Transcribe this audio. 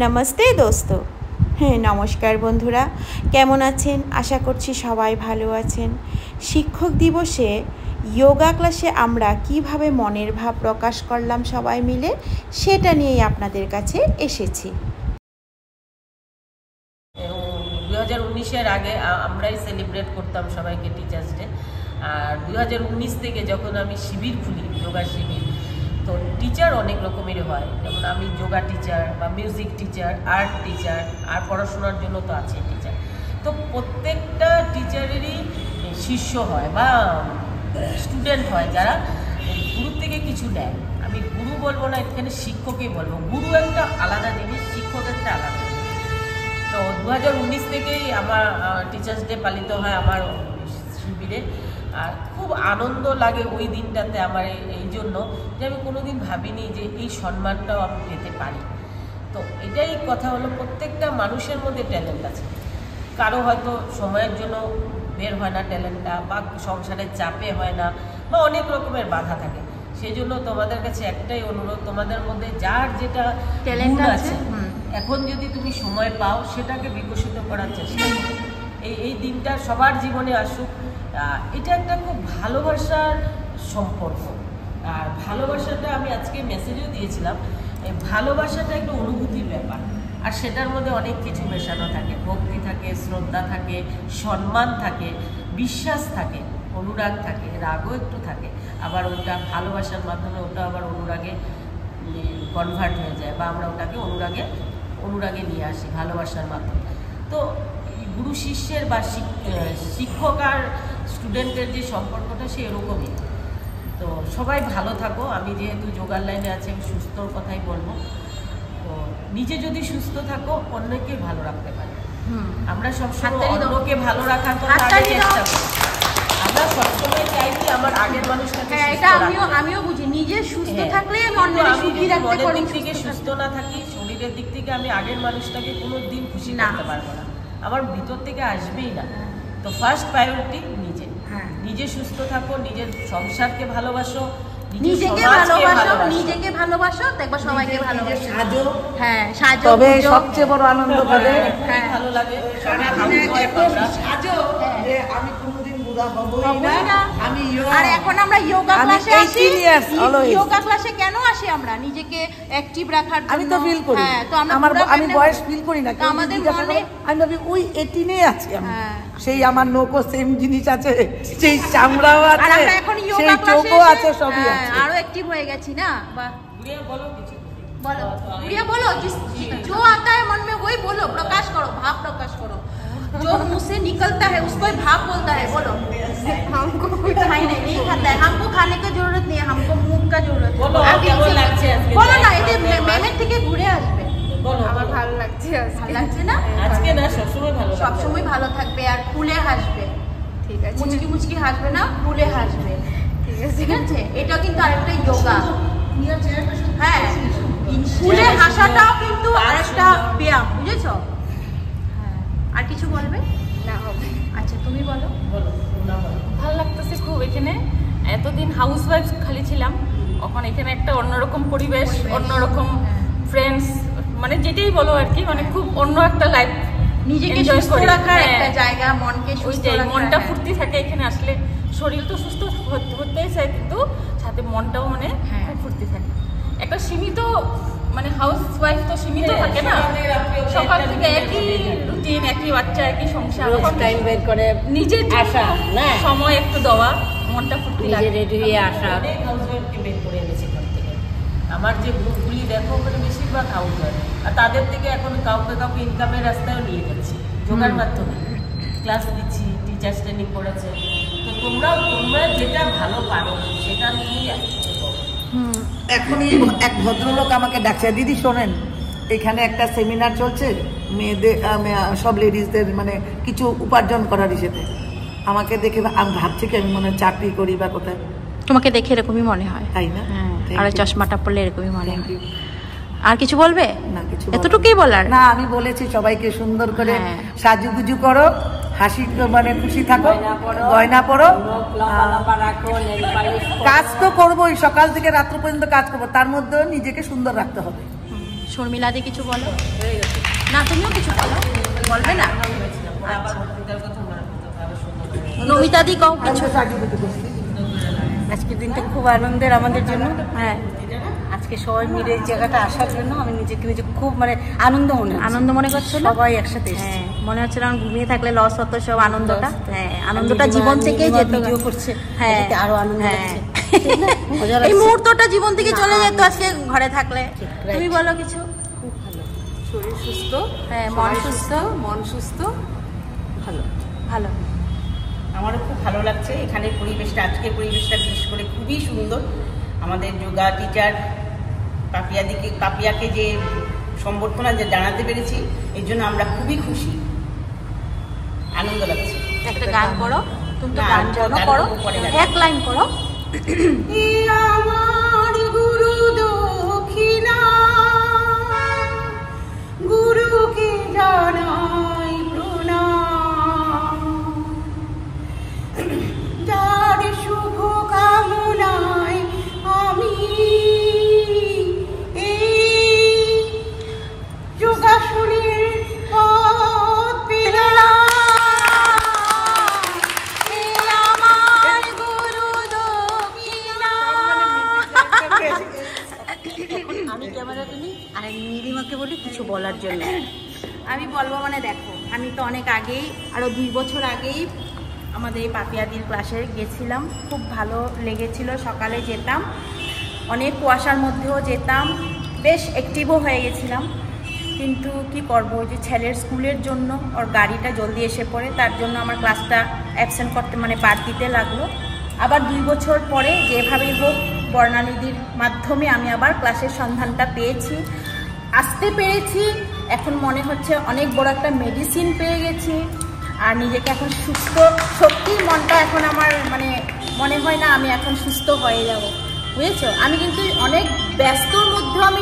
নমস্তে দোস্ত। হ্যাঁ, নমস্কার বন্ধুরা, কেমন আছেন? আশা করছি সবাই ভালো আছেন। শিক্ষক দিবসে যোগা ক্লাসে আমরা কিভাবে মনের ভাব প্রকাশ করলাম সবাই মিলে, সেটা নিয়েই আপনাদের কাছে এসেছি। 2019-এর আগে আমরাই সেলিব্রেট করতাম সবাইকে টিচার্স ডে। আর 2019 থেকে যখন আমি শিবির খুলি, যোগা শিবির, তো টিচার অনেক রকমের হয়। যেমন আমি যোগা টিচার বা মিউজিক টিচার, আর্ট টিচার, আর পড়াশোনার জন্য তো আছে টিচার। তো প্রত্যেকটা টিচারেরই শিষ্য হয় বা স্টুডেন্ট হয় যারা গুরুর থেকে কিছু নেয়। আমি গুরু বলবো না, এখানে শিক্ষকই বলবো। গুরু একটা আলাদা জিনিস, শিক্ষক একটা আলাদা জিনিস। তো 2019 থেকেই আমার টিচার্স ডে পালিত হয় আমার শিবিরে। আর খুব আনন্দ লাগে ওই দিনটাতে আমার, এই জন্য যে আমি কোনোদিন ভাবিনি যে এই সম্মানটাও আমি পেতে পারি। তো এটাই কথা হলো, প্রত্যেকটা মানুষের মধ্যে ট্যালেন্ট আছে। কারো হয়তো সময়ের জন্য বের হয় না ট্যালেন্টটা, বা সংসারের চাপে হয় না, বা অনেক রকমের বাধা থাকে। সেই জন্য তোমাদের কাছে একটাই অনুরোধ, তোমাদের মধ্যে যার যেটা ট্যালেন্ট আছে, এখন যদি তুমি সময় পাও সেটাকে বিকশিত করার চেষ্টা করো। এই দিনটা সবার জীবনে আসুক। এটা একটা খুব ভালোবাসার সম্পর্ক। আর ভালোবাসাটা আমি আজকে মেসেজও দিয়েছিলাম, এই ভালোবাসাটা একটা অনুভূতির ব্যাপার। আর সেটার মধ্যে অনেক কিছু মেশানো থাকে, ভক্তি থাকে, শ্রদ্ধা থাকে, সম্মান থাকে, বিশ্বাস থাকে, অনুরাগ থাকে, রাগও একটু থাকে। আবার ওটা ভালোবাসার মাধ্যমে ওটা আবার অনুরাগে কনভার্ট হয়ে যায়, বা আমরা ওটাকে অনুরাগে নিয়ে আসি ভালোবাসার মাধ্যমে। তো গুরু শিষ্যের বা শিক্ষক আর স্টুডেন্টের যে সম্পর্কটা সে এরকমই। তো সবাই ভালো থাকো। আমি যেহেতু যোগার লাইনে আছি, আমি সুস্থর কথাই বলবো। তো নিজে যদি সুস্থ থাকো, অন্যকে ভালো রাখতে পারে। আমরা সবসময় অন্যকে ভালো রাখার চেষ্টা করি। আমরা সবসময় চাই কি আমার আগের মানুষটাকে, এটা আমিও বুঝি, নিজে সুস্থ থাকলে আমি অন্যকে সুখী রাখতে পারি। মনের দিক থেকে সুস্থ না থাকি, শরীরের দিক থেকে আমি আগের মানুষটাকে কোনোদিন খুশি করতে পারবো না, আমার ভিতর থেকে আসবেই না। তো ফার্স্ট প্রায়োরিটি নিজে সুস্থ থাকো, নিজের সংসারকে ভালোবাসো, নিজেকে ভালোবাসো, দেখবা সবাইকে ভালোবাসো। সাজো, হ্যাঁ সাজো, তবে সবচেয়ে বড় আনন্দ পাবে। ভালো লাগে সাজো, যে আমি কোনোদিন বুড়া হবই না। আমি আর এখন আমরা যোগা ক্লাসে আসি। যোগা ক্লাসে কেন আসি? আমরা নিজেকে অ্যাক্টিভ রাখার জন্য। আমি তো ফিল করি, হ্যাঁ, তো আমি বয়স ফিল করি না। আমাদের মনে আমি ভাবি ওই 18-এ আছি আমি। সেই আমার নোকও সেম জিনিস আছে, সেই চামড়াও আছে, সেই চোখও আছে, সবই আছে। আরো অ্যাক্টিভ হয়ে গেছি না? বাহ, গুড়িয়া বলো কিছু, बोलो गुड़िया बोलो, जो आता है मन में वही बोलो, प्रकाश करो, भाव प्रकाश करो। जो मुंह से निकलता है उसको ही भाव बोलता है। बोलो, हमको कुछ नहीं खाता है, हमको खाने की जरूरत नहीं है, हमको मुंह का जरूरत है। बोलो ना, ये मेहनत থেকে ঘুরে আসবে। বলো, আমার ভালো লাগছে, ভালো লাগছে না? আজকে না, সবসময় ভালো, সবসময় ভালো থাকবে আর ফুলে হাসবে। ঠিক আছে, মুচকি হাসবে না, ফুলে হাসবে। ঠিক আছে, এটা কিন্তু আরেকটা যোগা। হ্যাঁ, ফুলে হাসাটাও কিন্তু আরেকটা ব্যায়াম, বুঝেছো? হ্যাঁ, আর কিছু বলবে না? হবে। আচ্ছা, তুমি বলো। ভালো লাগতেছে খুব। এখানে এতদিন হাউস ওয়াইফ খালি ছিলাম, এখন এখানে একটা অন্যরকম পরিবেশ, অন্যরকম ফ্রেন্ডস, মানে যেটাই বলো আর কি, মানে খুব অন্য একটা লাইফ। নিজেকে সুস্থ রাখার একটা জায়গা, মনকে সুস্থ রাখার, মনটা ফুর্তি থাকে এখানে আসলে। শরীর তো সুস্থ হতেই চায়, কিন্তু সাথে মনটাও মানে খুব ফুর্তি থাকে। একটা সীমিত, মানে হাউস ওয়াইফ তো সীমিত থাকে না, সকাল থেকে একই রুটিন, একই বাচ্চা, একই সংসার। টাইম বের করে নিজের আসা না, সময় একটু দেওয়া, মনটা ফুর্তি লাগে, রেডি হয়ে আসা। অনেক হাউস ওয়াইফকে বের করে এনেছে এখান থেকে। আমার যে গ্রুপগুলি দেখো, ওখানে বেশিরভাগ হাউস ওয়াইফ, আর তাদের থেকে এখন কাউকে ইনকামের রাস্তায়ও নিয়ে যাচ্ছি যোগার মাধ্যমে। ক্লাস দিচ্ছি, টিচার্স ট্রেনিং করেছে। তো তোমরা যেটা ভালো পারো সেটা নিয়েই আসতে। এখনই এক ভদ্রলোক আমাকে ডাকছে, দিদি শোনেন, এখানে একটা সেমিনার চলছে মেয়েদের, সব লেডিসদের, মানে কিছু উপার্জন করার হিসেবে। আমাকে দেখে আমি ভাবছি কি আমি মনে চাকরি করি বা কোথায়। তোমাকে দেখে এরকমই মনে হয়, তাই না? আর চশমাটা পরলে এরকমই মনে হয়। আর কিছু বলবে না? কিছু এতটুকুই বলার না। আমি বলেছি সবাইকে সুন্দর করে সাজুগুজু করো, হাসি, মানে খুশি থাকো, গয়না পরো। কাজ তো করবোই, সকাল থেকে রাত্র পর্যন্ত কাজ করবো, তার মধ্যেও নিজেকে সুন্দর রাখতে হবে। শর্মিলাদি কিছু বলো। না তুমিও কিছু বলো, বলবে না? নমিতাদি কও কিছু। আজকের দিনটা খুব আনন্দের আমাদের জন্য। হ্যাঁ, আজকে সবাই মিলে এই জায়গাটা আসার জন্য আমি নিজে খুব মানে আনন্দ মনে করছিল। সবাই একসাথে হ্যাঁ, মনে হচ্ছিল ঘুমিয়ে থাকলে লস হতো সব আনন্দটা। হ্যাঁ, আনন্দটা জীবন থেকেই যেত, ভিডিও করছে। হ্যাঁ আরো আনন্দ হচ্ছে। এই মুহূর্তটা জীবন থেকে চলে যেত আজকে ঘরে থাকলে। তুমি বলো কিছু। খুব ভালো, শরীর সুস্থ, হ্যাঁ, মন সুস্থ, ভালো ভালো। আমারও খুব ভালো লাগছে এখানের পরিবেশটা। আজকের পরিবেশটা বিশেষ করে খুবই সুন্দর। আমাদের যোগা টিচার পাপিয়াকে যে সম্বর্ধনা যে জানাতে পেরেছি, এর জন্য আমরা খুবই খুশি, আনন্দ লাগছে। একটা গান করো, তুমি তো না, গান জানো, করো পরে গান। এক লাইন করো। আমার গুরু দক্ষিণা, গুরুকে জানাই প্রণাম, যার শুভ কামনায় আমি এই যোগাসনের পথ পেলাম। আমি ক্যামেরাটা নিই আর নীলিমাকে বলি কিছু বলার জন্য। আমি বলবো মানে দেখো, আমি তো অনেক আগেই, আরো 2 বছর আগেই আমাদের এই পাপিয়াদির ক্লাসে গেছিলাম। খুব ভালো লেগেছিল। সকালে যেতাম, অনেক কুয়াশার মধ্যেও যেতাম, বেশ অ্যাক্টিভও হয়ে গেছিলাম। কিন্তু কি করব, যে ছেলের স্কুলের জন্য ওর গাড়িটা জলদি এসে পড়ে, তার জন্য আমার ক্লাসটা অ্যাবসেন্ট করতে মানে বাদ দিতে লাগলো। আবার 2 বছর পরে যেভাবেই হোক বর্ণালীদির মাধ্যমে আমি আবার ক্লাসের সন্ধানটা পেয়েছি, আসতে পেরেছি। এখন মনে হচ্ছে অনেক বড় একটা মেডিসিন পেয়ে গেছি, আর নিজেকে এখন সুস্থ, সত্যি মনটা এখন আমার মানে মনে হয় না আমি এখন সুস্থ হয়ে যাব, বুঝেছো? আমি কিন্তু অনেক ব্যস্তর মধ্যেও আমি